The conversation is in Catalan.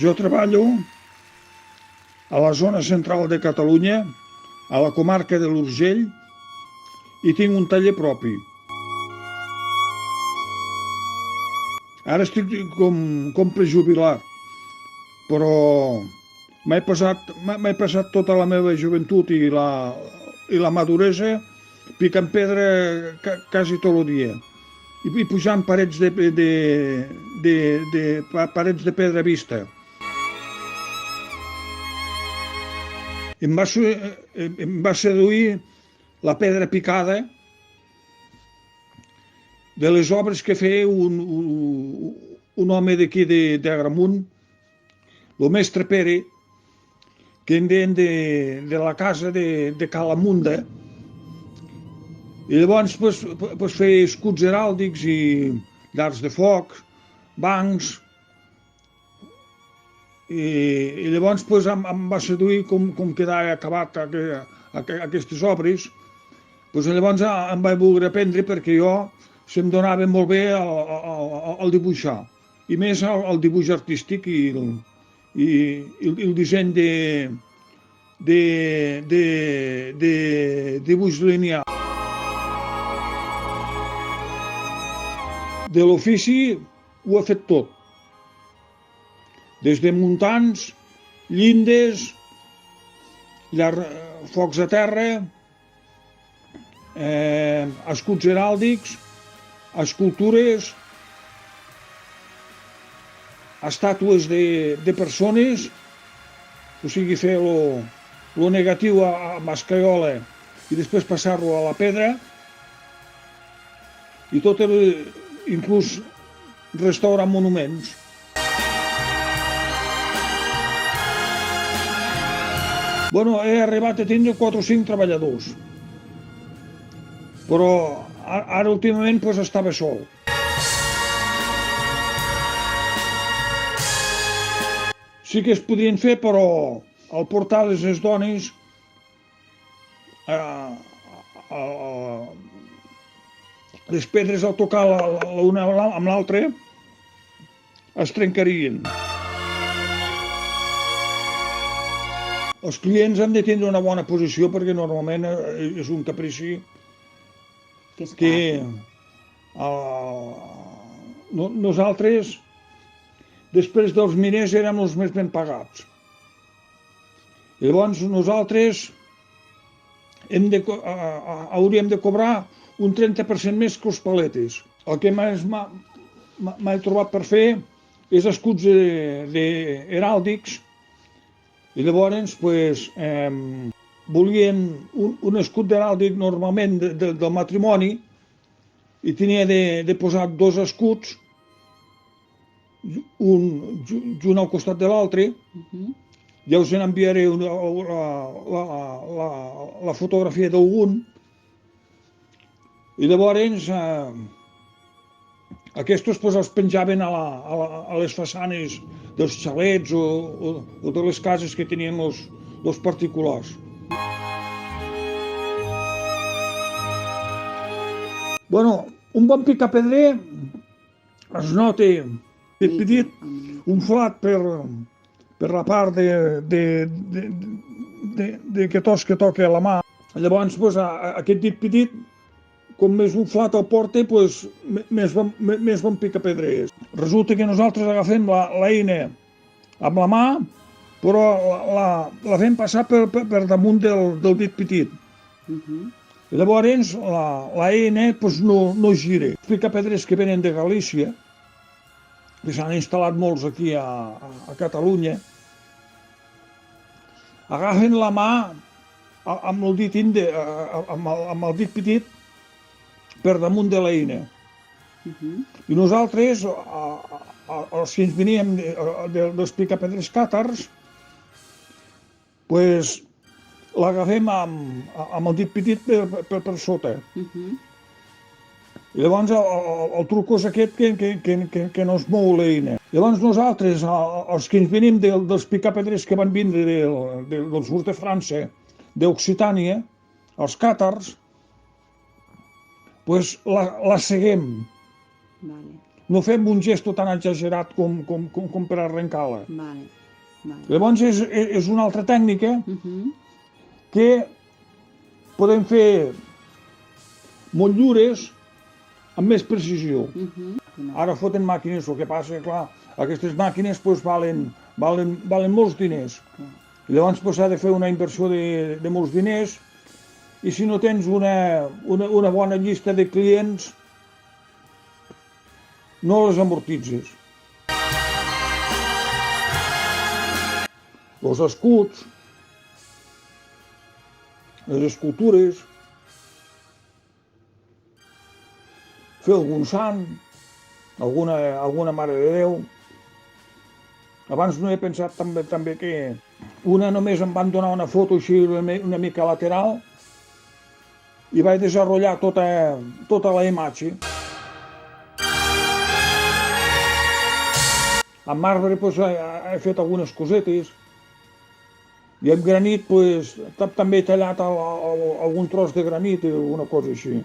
Jo treballo a la zona central de Catalunya, a la comarca de l'Urgell, i tinc un taller propi. Ara estic com prejubilat, però m'he passat tota la meva joventut i la maduresa picant pedra quasi tot el dia i pujant parets de pedra vista. Em va seduir la pedra picada de les obres que feia un home d'aquí d'Agramunt, el mestre Pere, que en deien de la casa de Calamunda. I llavors feia escuts heràldics i llars de foc, bancs, i llavors em va seduir com quedava acabat aquestes obres. Llavors em vaig voler aprendre perquè jo se'm donava molt bé el dibuixar, i més el dibuix artístic i el disseny de dibuix lineal. De l'ofici ho he fet tot, des de muntants, llindes, focs a terra, escuts heràldics, escultures, estàtues de persones, o sigui, fer lo negatiu amb escaiola i després passar-lo a la pedra, i tot inclús restaurar monuments. He arribat a tindre 4 o 5 treballadors, però ara últimament estava sol. Sí que es podrien fer, però al portar les dones les pedres al tocar l'una amb l'altra es trencarien. Els clients han de tindre una bona posició perquè normalment és un caprici que nosaltres, després dels miners, érem els més ben pagats. Llavors nosaltres hauríem de cobrar un 30% més que els paletes. El que més m'he trobat per fer és escuts heràldics, i llavors volien un escut heràldic normalment del matrimoni i tenia de posar 2 escuts, un al costat de l'altre. Ja us enviaré la fotografia d'algun. I llavors aquests els penjaven a les façanes dels xalets o de les cases que tenien els particulars. Un bon picapedrer es nota petit, un flat per la part de que toca la mà. Llavors aquest dit petit, com més un flat el porta, més bon picapedrer és. Resulta que nosaltres agafem l'eina amb la mà, però la fem passar per damunt del dit petit. I llavors l'eina no gira. Els picapedrers que venen de Galícia, que s'han instal·lat molts aquí a Catalunya, agafen la mà amb el dit petit per damunt de l'eina. I nosaltres, els que ens veníem dels picapedrers càtars, l'agafem amb el dit petit per sota. I llavors el truco és aquest que no es mou l'eina. Llavors nosaltres, els que ens venim dels picapedrers que van vindre del sud de França, d'Occitània, els càtars, la seguim. no fem un gesto tan exagerat com per arrencar-la. Vale, vale. Llavors és una altra tècnica Mhm, que podem fer motllures amb més precisió. mhm. Ara foten màquines, el que passa, clar, aquestes màquines pues, valen molts diners. I llavors pues, s'ha de fer una inversió de molts diners i si no tens una bona llista de clients, no les amortitzes. Els escuts, les escultures, fer algun sant, alguna Mare de Déu. Abans no he pensat també que una només em van donar una foto així una mica lateral i vaig desenvolupar tota la imatge. Amb marbre pues, he fet algunes cosetes i amb granit pues, també he tallat algun tros de granit o alguna cosa així.